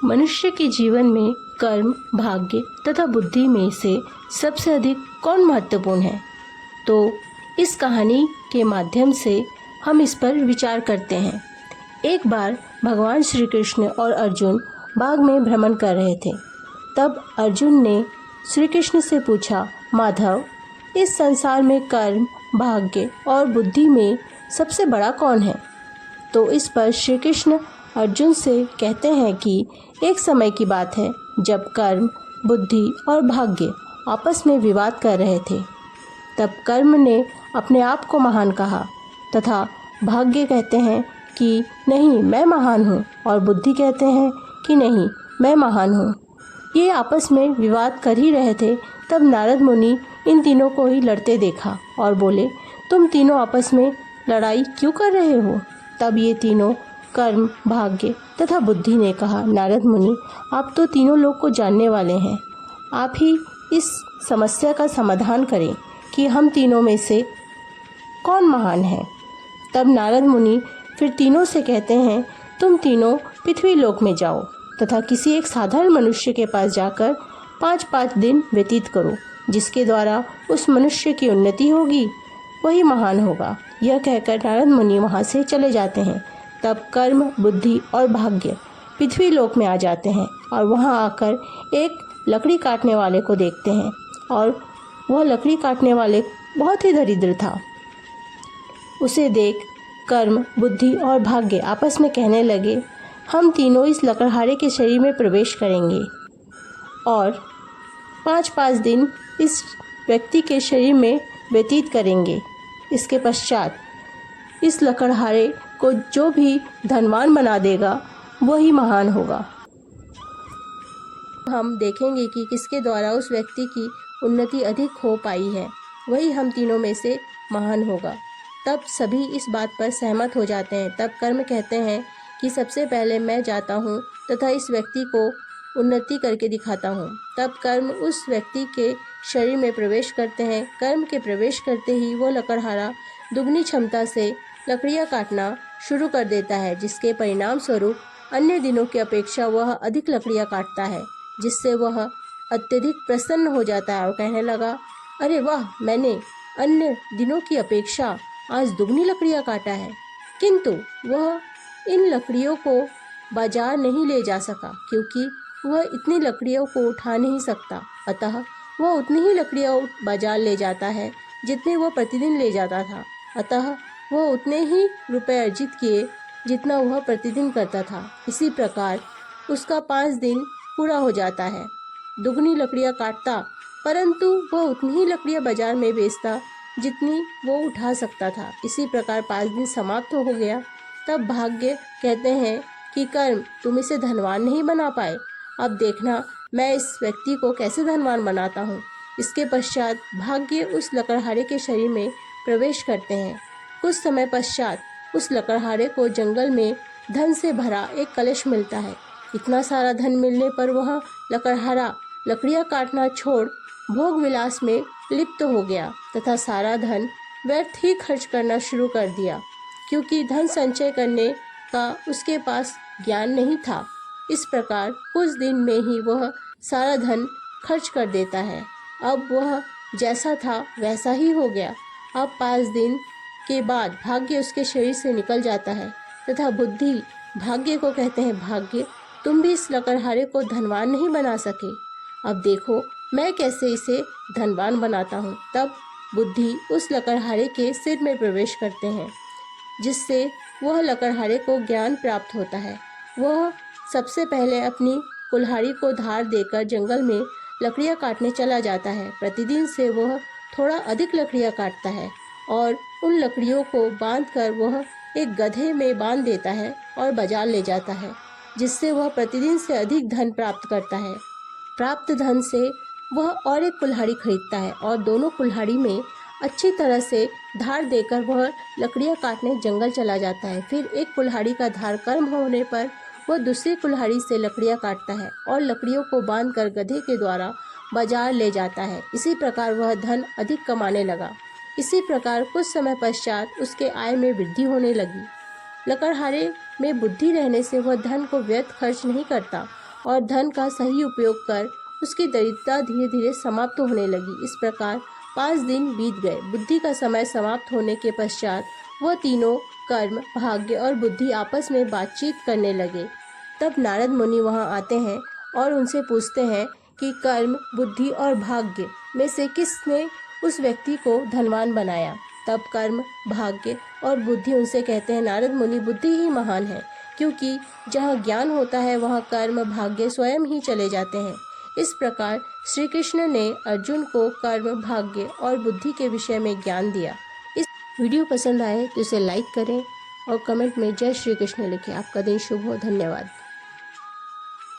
मनुष्य के जीवन में कर्म, भाग्य तथा बुद्धि में से सबसे अधिक कौन महत्वपूर्ण है? तो इस कहानी के माध्यम से हम इस पर विचार करते हैं। एक बार भगवान श्री कृष्ण और अर्जुन बाग में भ्रमण कर रहे थे। तब अर्जुन ने श्री कृष्ण से पूछा, माधव, इस संसार में कर्म, भाग्य और बुद्धि में सबसे बड़ा कौन है? तो इस पर श्री कृष्ण अर्जुन से कहते हैं कि एक समय की बात है जब कर्म, बुद्धि और भाग्य आपस में विवाद कर रहे थे। तब कर्म ने अपने आप को महान कहा तथा भाग्य कहते हैं कि नहीं, मैं महान हूँ, और बुद्धि कहते हैं कि नहीं, मैं महान हूँ। ये आपस में विवाद कर ही रहे थे। तब नारद मुनि इन तीनों को ही लड़ते देखा और बोले, तुम तीनों आपस में लड़ाई क्यों कर रहे हो? तब ये तीनों कर्म, भाग्य तथा बुद्धि ने कहा, नारद मुनि, आप तो तीनों लोग को जानने वाले हैं। आप ही इस समस्या का समाधान करें कि हम तीनों में से कौन महान है। तब नारद मुनि फिर तीनों से कहते हैं, तुम तीनों पृथ्वी लोक में जाओ तथा किसी एक साधारण मनुष्य के पास जाकर 5-5 दिन व्यतीत करो। जिसके द्वारा उस मनुष्य की उन्नति होगी वही महान होगा। यह कहकर नारद मुनि वहाँ से चले जाते हैं। तब कर्म, बुद्धि और भाग्य पृथ्वी लोक में आ जाते हैं और वहाँ आकर एक लकड़ी काटने वाले को देखते हैं, और वह लकड़ी काटने वाले बहुत ही दरिद्र था। उसे देख कर्म, बुद्धि और भाग्य आपस में कहने लगे, हम तीनों इस लकड़हारे के शरीर में प्रवेश करेंगे और 5-5 दिन इस व्यक्ति के शरीर में व्यतीत करेंगे। इसके पश्चात इस लकड़हारे को जो भी धनवान बना देगा वही महान होगा। हम देखेंगे कि किसके द्वारा उस व्यक्ति की उन्नति अधिक हो पाई है, वही हम तीनों में से महान होगा। तब सभी इस बात पर सहमत हो जाते हैं। तब कर्म कहते हैं कि सबसे पहले मैं जाता हूँ तथा इस व्यक्ति को उन्नति करके दिखाता हूँ। तब कर्म उस व्यक्ति के शरीर में प्रवेश करते हैं। कर्म के प्रवेश करते ही वो लकड़हारा दुगनी क्षमता से लकड़ियाँ काटना शुरू कर देता है, जिसके परिणाम स्वरूप अन्य दिनों की अपेक्षा वह अधिक लकड़ियाँ काटता है, जिससे वह अत्यधिक प्रसन्न हो जाता है और कहने लगा, अरे वाह, मैंने अन्य दिनों की अपेक्षा आज दुगनी लकड़ियाँ काटा है। किंतु वह इन लकड़ियों को बाजार नहीं ले जा सका, क्योंकि वह इतनी लकड़ियों को उठा नहीं सकता। अतः वह उतनी ही लकड़ियाँ बाजार ले जाता है जितने वह प्रतिदिन ले जाता था। अतः वह उतने ही रुपए अर्जित किए जितना वह प्रतिदिन करता था। इसी प्रकार उसका 5 दिन पूरा हो जाता है। दुगनी लकड़ियाँ काटता, परंतु वह उतनी ही लकड़ियाँ बाजार में बेचता जितनी वो उठा सकता था। इसी प्रकार 5 दिन समाप्त हो गया। तब भाग्य कहते हैं कि कर्म, तुम इसे धनवान नहीं बना पाए, अब देखना मैं इस व्यक्ति को कैसे धनवान बनाता हूँ। इसके पश्चात भाग्य उस लकड़हारे के शरीर में प्रवेश करते हैं। कुछ समय पश्चात उस लकड़हारे को जंगल में धन से भरा एक कलश मिलता है। इतना सारा धन मिलने पर वह लकड़हारा लकड़ियाँ काटना छोड़ भोग विलास में लिप्त हो गया तथा सारा धन व्यर्थ ही खर्च करना शुरू कर दिया, क्योंकि धन संचय करने का उसके पास ज्ञान नहीं था। इस प्रकार कुछ दिन में ही वह सारा धन खर्च कर देता है। अब वह जैसा था वैसा ही हो गया। अब 5 दिन के बाद भाग्य उसके शरीर से निकल जाता है तथा बुद्धि भाग्य को कहते हैं, भाग्य, तुम भी इस लकड़हारे को धनवान नहीं बना सके, अब देखो मैं कैसे इसे धनवान बनाता हूँ। तब बुद्धि उस लकड़हारे के सिर में प्रवेश करते हैं, जिससे वह लकड़हारे को ज्ञान प्राप्त होता है। वह सबसे पहले अपनी कुल्हाड़ी को धार देकर जंगल में लकड़ियाँ काटने चला जाता है। प्रतिदिन से वह थोड़ा अधिक लकड़ियाँ काटता है और उन लकड़ियों को बांधकर वह एक गधे में बांध देता है और बाजार ले जाता है, जिससे वह प्रतिदिन से अधिक धन प्राप्त करता है। प्राप्त धन से वह और एक कुल्हाड़ी खरीदता है और दोनों कुल्हाड़ी में अच्छी तरह से धार देकर वह लकड़ियाँ काटने जंगल चला जाता है। फिर एक कुल्हाड़ी का धार कर्म होने पर वह दूसरी कुल्हाड़ी से लकड़ियाँ काटता है और लकड़ियों को बांधकर गधे के द्वारा बाजार ले जाता है। इसी प्रकार वह धन अधिक कमाने लगा। इसी प्रकार कुछ समय पश्चात उसके आय में वृद्धि होने लगी। लकड़हारे में बुद्धि रहने से वह धन को व्यर्थ खर्च नहीं करता और धन का सही उपयोग कर उसकी दरिद्रता धीरे धीरे समाप्त होने लगी। इस प्रकार 5 दिन बीत गए। बुद्धि का समय समाप्त होने के पश्चात वह तीनों कर्म, भाग्य और बुद्धि आपस में बातचीत करने लगे। तब नारद मुनि वहां आते हैं और उनसे पूछते हैं कि कर्म, बुद्धि और भाग्य में से किसने उस व्यक्ति को धनवान बनाया। तब कर्म, भाग्य और बुद्धि उनसे कहते हैं, नारद मुनि, बुद्धि ही महान है, क्योंकि जहाँ ज्ञान होता है वहाँ कर्म, भाग्य स्वयं ही चले जाते हैं। इस प्रकार श्री कृष्ण ने अर्जुन को कर्म, भाग्य और बुद्धि के विषय में ज्ञान दिया। इस वीडियो पसंद आए तो इसे लाइक करें और कमेंट में जय श्री कृष्ण लिखें। आपका दिन शुभ हो। धन्यवाद।